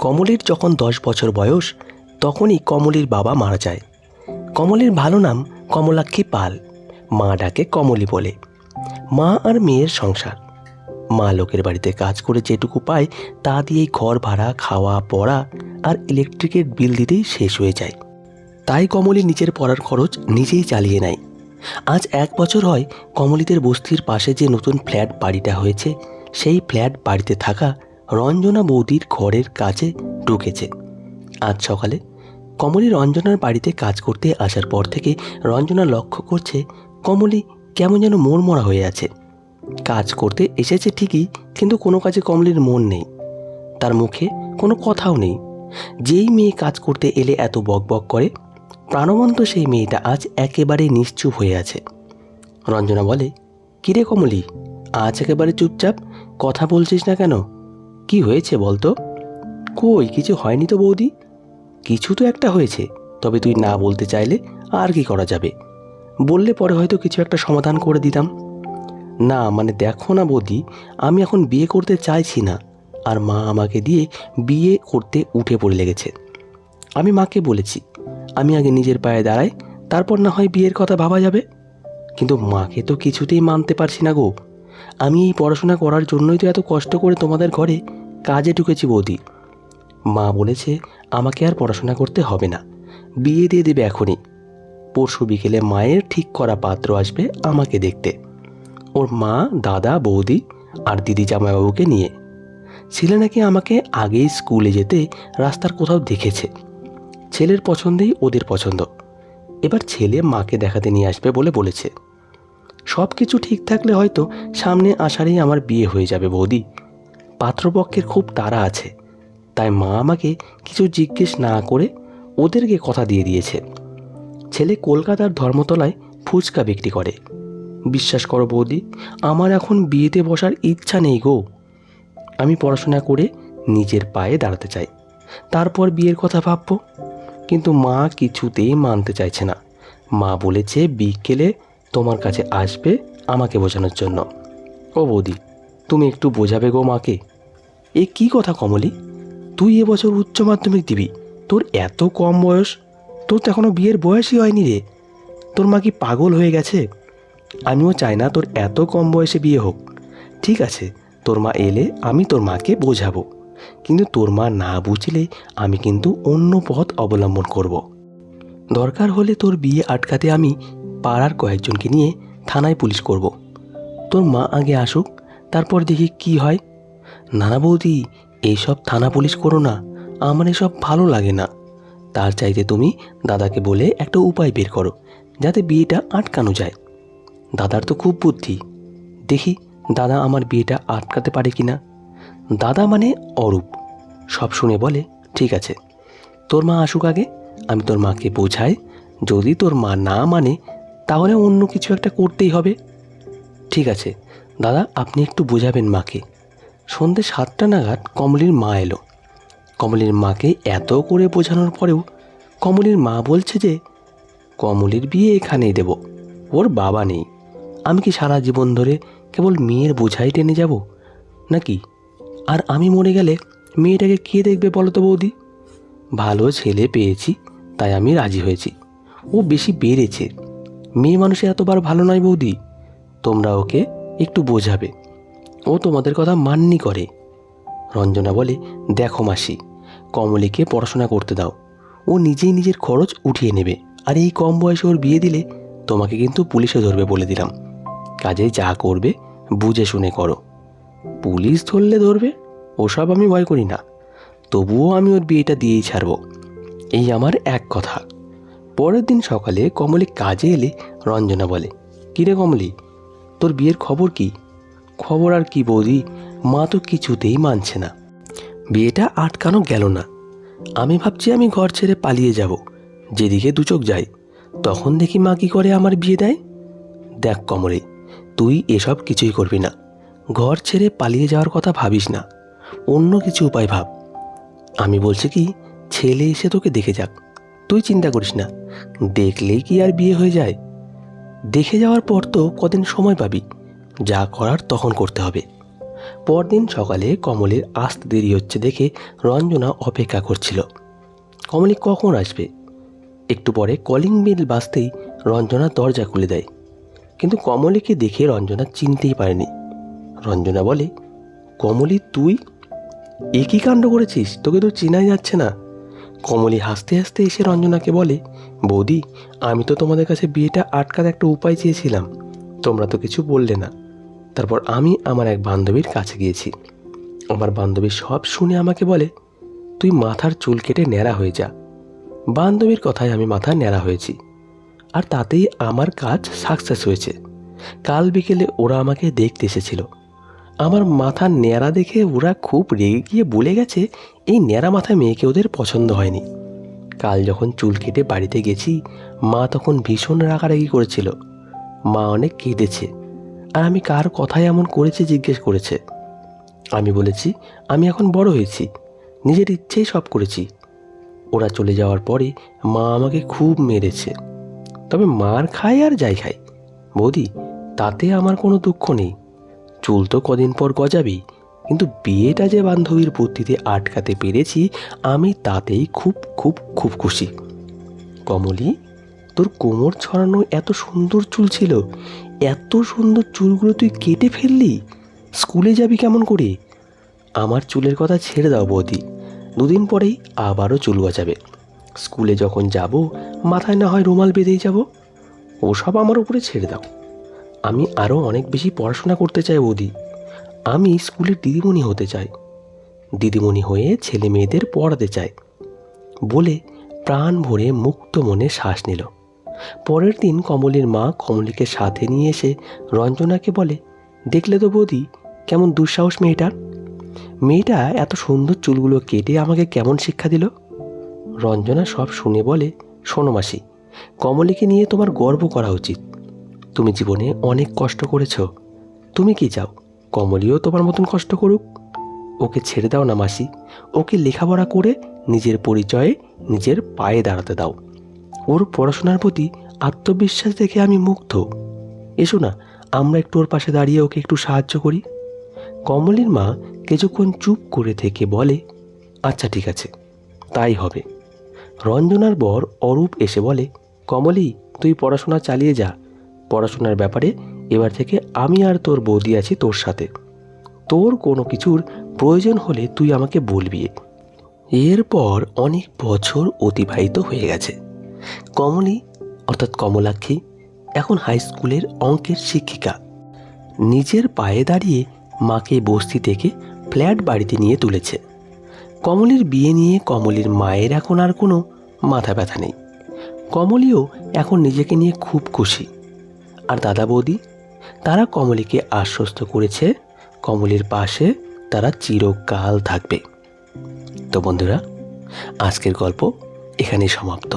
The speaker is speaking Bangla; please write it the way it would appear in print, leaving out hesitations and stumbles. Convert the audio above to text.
কমলির যখন 10 বছর বয়স তখনই কমলির বাবা মারা যায়। কমলির ভালো নাম কমলাক্ষী পাল, মা ডাকে কমলি বলে। মা আর মেয়ের সংসার। মা লোকের বাড়িতে কাজ করে যেটুকু পায় তা দিয়েই ঘর ভাড়া, খাওয়া পড়া আর ইলেকট্রিকের বিল দিতেই শেষ হয়ে যায়। তাই কমলি নিজের পড়ার খরচ নিজেই চালিয়ে নেয়। আজ 1 বছর হয় কমলিদের বস্তির পাশে যে নতুন ফ্ল্যাট বাড়িটা হয়েছে সেই ফ্ল্যাট বাড়িতে থাকা রঞ্জনা বৌদির ঘরের কাছে ঢুকেছে। আজ সকালে কমলি রঞ্জনার বাড়িতে কাজ করতে আসার পর থেকে রঞ্জনা লক্ষ্য করছে কমলি কেমন যেন মনমরা হয়ে আছে। কাজ করতে এসেছে ঠিকই, কিন্তু কোনো কাজে কমলির মন নেই, তার মুখে কোনো কথাও নেই। যেই মেয়ে কাজ করতে এলে এত বকবক করে, প্রাণবন্ত সেই মেয়েটা আজ একেবারে নিশ্চুপ হয়ে আছে। রঞ্জনা বলে, কিরে কমলি, আজ একেবারে চুপচাপ, কথা বলছিস না কেন? কি হয়েছে বলতো? কই কিছু হয়নি তো বৌদি। কিছু তো একটা হয়েছে, তবে তুই না বলতে চাইলে আর কি করা যাবে? বললে পরে হয়তো কিছু একটা সমাধান করে দিতাম। না মানে দেখো না বৌদি, আমি এখন বিয়ে করতে চাইছি না, আর মা আমাকে দিয়ে বিয়ে করতে উঠে পড়ে লেগেছে। আমি মাকে বলেছি আমি আগে নিজের পায়ে দাঁড়াই, তারপর না হয় বিয়ের কথা ভাবা যাবে। কিন্তু মাকে তো কিছুতেই মানতে পারছি না গো। আমি এই পড়াশোনা করার জন্যই তো এত কষ্ট করে তোমাদের ঘরে কাজে ঢুকেছি বৌদি। মা বলেছে আমাকে আর পড়াশোনা করতে হবে না, বিয়ে দিয়ে দেবে এখনই। পরশু বিকেলে মায়ের ঠিক করা পাত্র আসবে আমাকে দেখতে, ওর মা, দাদা, বৌদি আর দিদি জামাইবাবুকে নিয়ে। ছেলে নাকি আমাকে আগেই স্কুলে যেতে রাস্তার কোথাও দেখেছে। ছেলের পছন্দেই ওদের পছন্দ। এবার ছেলে মাকে দেখাতে নিয়ে আসবে বলে বলেছে। সব কিছু ঠিক থাকলে হয়তো সামনে আষাঢ়েই আমার বিয়ে হয়ে যাবে বৌদি। পাত্রপক্ষের খুব তাড়া আছে, তাই মা আমাকে কিছু জিজ্ঞেস না করে ওদেরকে কথা দিয়ে দিয়েছে। ছেলে কলকাতার ধর্মতলায় ফুচকা বিক্রি করে। বিশ্বাস করো বৌদি, আমার এখন বিয়েতে বসার ইচ্ছা নেই গো। আমি পড়াশোনা করে নিজের পায়ে দাঁড়াতে চাই, তারপর বিয়ের কথা ভাববো। কিন্তু মা কিছুতেই মানতে চাইছে না। মা বলেছে বিকেলে তোমার কাছে আসবে আমাকে বোঝানোর জন্য। ও বৌদি, তুমি একটু বোঝাবে গো মাকে। এ কি কথা কমলি, তুই এবছর উচ্চ মাধ্যমিক দিবি, তোর এত কম বয়স, তোর তো এখনও বিয়ের বয়সই হয়নি রে। তোর মা কি পাগল হয়ে গেছে? আমিও চাই না তোর এত কম বয়সে বিয়ে হোক। ঠিক আছে, তোর মা এলে আমি তোর মাকে বোঝাবো, কিন্তু তোর মা না বুঝলে আমি কিন্তু অন্য পথ অবলম্বন করব। দরকার হলে তোর বিয়ে আটকাতে আমি পাড়ার কয়েকজনকে নিয়ে থানায় পুলিশ করব। তোর মা আগে আসুক, তারপর দেখি কি হয়। নানা বৌদি, এইসব থানা পুলিশ করো না, আমার এসব ভালো লাগে না। তার চাইতে তুমি দাদাকে বলে একটা উপায় বের করো যাতে বিয়েটা আটকানো যায়। দাদার তো খুব বুদ্ধি, দেখি দাদা আমার বিয়েটা আটকাতে পারে কি না। দাদা মানে অরূপ, সব শুনে বলে, ঠিক আছে, তোর মা আসুক আগে, আমি তোর মাকে বোঝাই। যদি তোর মা না মানে তাহলে অন্য কিছু একটা করতেই হবে। ঠিক আছে দাদা, আপনি একটু বোঝাবেন মাকে। সন্ধ্যে 7টা নাগাদ কমলির মা এলো। কমলির মাকে এত করে বোঝানোর পরেও কমলির মা বলছে যে কমলির বিয়ে এখানেই দেব, ওর বাবা নেই। আমি কি সারা জীবন ধরে কেবল মেয়ের বোঝাই টেনে যাব নাকি? আর আমি মরে গেলে মেয়েটাকে কে দেখবে বলো তো বৌদি? ভালো ছেলে পেয়েছি তাই আমি রাজি হয়েছি। ও বেশি বেড়েছে, মেয়ে মানুষে এতবার ভালো নয় বৌদি। তোমরা ওকে একটু বোঝাবে, ও তোমাদের কথা মাননি করে। রঞ্জনা বলে, দেখো মাসি, কমলিকে পড়াশোনা করতে দাও, ও নিজেই নিজের খরচ উঠিয়ে নেবে। আর এই কম বয়সে ওর বিয়ে দিলে তোমাকে কিন্তু পুলিশে ধরবে বলে দিলাম। কাজে যা করবে বুঝে শুনে করো। পুলিশ ধরলে ধরবে, ওসব আমি ভয় করি না, তবুও আমি ওর বিয়েটা দিয়েই ছাড়ব। এই আমার এক কথা। পরের দিন সকালে কমলি কাজে এলে রঞ্জনা বলে, কিরে কমলি, তোর বিয়ের খবর কি? খবর আর কি বৌদি, মা তো কিছুতেই মানছে না। বিয়েটা আটকানো গেল না। আমি ভাবছি আমি ঘর ছেড়ে পালিয়ে যাব, যেদিকে দু চোখ যাই। তখন দেখি মা কি করে আমার বিয়ে দেয়। দেখ কমলি, তুই এসব কিছুই করবি না। ঘর ছেড়ে পালিয়ে যাওয়ার কথা ভাবিস না, অন্য কিছু উপায় ভাব। আমি বলছি কি, ছেলে এসে তোকে দেখে যাক, তুই চিন্তা করিস না। দেখলেই কি আর বিয়ে হয়ে যায়? দেখে যাওয়ার পর তো কদিন সময় পাবি, যা করার তখন করতে হবে। পরদিন সকালে কমলের আসতে দেরি হচ্ছে দেখে রঞ্জনা অপেক্ষা করছিল কমলি কখন আসবে। একটু পরে কলিং বেল বাজতেই রঞ্জনা দরজা খুলে দেয়, কিন্তু কমলিকে দেখে রঞ্জনা চিনতেই পারেনি। রঞ্জনা বলে, কমলি তুই? এ কী কাণ্ড করেছিস, তোকে তো চেনাই যাচ্ছে না। কমলি হাসতে হাসতে এসে রঞ্জনাকে বলে, বৌদি, আমি তো তোমাদের কাছে বিয়েটা আটকার একটা উপায় চেয়েছিলাম, তোমরা তো কিছু বললে না। তারপর আমি আমার এক বান্ধবীর কাছে গিয়েছি। আমার বান্ধবী সব শুনে আমাকে বলে, তুই মাথার চুল কেটে ন্যাড়া হয়ে যা। বান্ধবীর কথায় আমি মাথা ন্যাড়া হয়েছি, আর তাতেই আমার কাজ সাকসেস হয়েছে। কাল বিকেলে ওরা আমাকে দেখতে এসেছিল। আমার মাথা ন্যাড়া দেখে ওরা খুব রেগে গিয়ে বলে গেছে এই ন্যাড়া মাথা মেয়েকে ওদের পছন্দ হয়নি। কাল যখন চুল কেটে বাড়িতে গেছি, মা তখন ভীষণ রাগারাগি করেছিল। মা অনেক কেঁদেছে, আর আমি কার কথায় এমন করেছে জিজ্ঞেস করেছে। আমি বলেছি আমি এখন বড় হয়েছি, নিজের ইচ্ছেই সব করেছি। ওরা চলে যাওয়ার পরে মা আমাকে খুব মেরেছে। তবে মার খাই আর যাই খাই বৌদি, তাতে আমার কোনো দুঃখ নেই। চুল তো কদিন পর গজাবেই, কিন্তু বিয়েটা যে বান্ধবীর বুদ্ধিতে আটকাতে পেরেছি, আমি তাতেই খুব খুব খুব খুশি। কমলি, তোর কোমর ছড়ানো এত সুন্দর চুল ছিল, এত সুন্দর চুলগুলো তুই কেটে ফেললি? স্কুলে যাবি কেমন করে? আমার চুলের কথা ছেড়ে দাও বৌদি, দুদিন পরেই আবারও চুল গজাবে। স্কুলে যখন যাব মাথায় না হয় রুমাল বেঁধেই যাব। ওসব আমার উপরে ছেড়ে দাও। আমি আরও অনেক বেশি পড়াশোনা করতে চাই বৌদি। আমি স্কুলের দিদিমণি হতে চাই, দিদিমণি হয়ে ছেলে মেয়েদের পড়াতে চাই বলে প্রাণ ভরে মুক্ত মনে শ্বাস নিল। পরের দিন কমলির মা কমলিকে সাথে নিয়ে এসে রঞ্জনাকে বলে, দেখলে তো বৌদি কেমন দুঃসাহস মেয়েটার। মেয়েটা এত সুন্দর চুলগুলো কেটে আমাকে কেমন শিক্ষা দিল। রঞ্জনা সব শুনে বলে, শোনো মাসি, কমলিকে নিয়ে তোমার গর্ব করা উচিত। তুমি জীবনে অনেক কষ্ট করেছ, তুমি কি চাও কমলিও তোমার মতন কষ্ট করুক? ওকে ছেড়ে দাও না মাসি, ওকে লেখাপড়া করে নিজের পরিচয়ে নিজের পায়ে দাঁড়াতে দাও। ওর পড়াশোনার প্রতি আত্মবিশ্বাস দেখে আমি মুগ্ধ। এসো না, আমরা একটু ওর পাশে দাঁড়িয়ে ওকে একটু সাহায্য করি। কমলির মা কিছুক্ষণ চুপ করে থেকে বলে, আচ্ছা ঠিক আছে, তাই হবে। রঞ্জনার বর অরূপ এসে বলে, কমলি, তুই পড়াশোনা চালিয়ে যা। পড়াশোনার ব্যাপারে এবার থেকে আমি আর তোর বৌদি আছি তোর সাথে। তোর কোনো কিছুর প্রয়োজন হলে তুই আমাকে বলবি। এরপর অনেক বছর অতিবাহিত হয়ে গেছে। কমলি অর্থাৎ কমলাক্ষী এখন হাই স্কুলের অঙ্কের শিক্ষিকা। নিজের পায়ে দাঁড়িয়ে মাকে বস্তি থেকে ফ্ল্যাট বাড়িতে নিয়ে তুলেছে। কমলির বিয়ে নিয়ে কমলির মায়ের এখন আর কোনো মাথা ব্যথা নেই। কমলিও এখন নিজেকে নিয়ে খুব খুশি। আর দাদা বৌদি, তারা কমলিকে আশ্বস্ত করেছে কমলির পাশে তারা চিরকাল থাকবে। তো বন্ধুরা, আজকের গল্প এখানেই সমাপ্ত।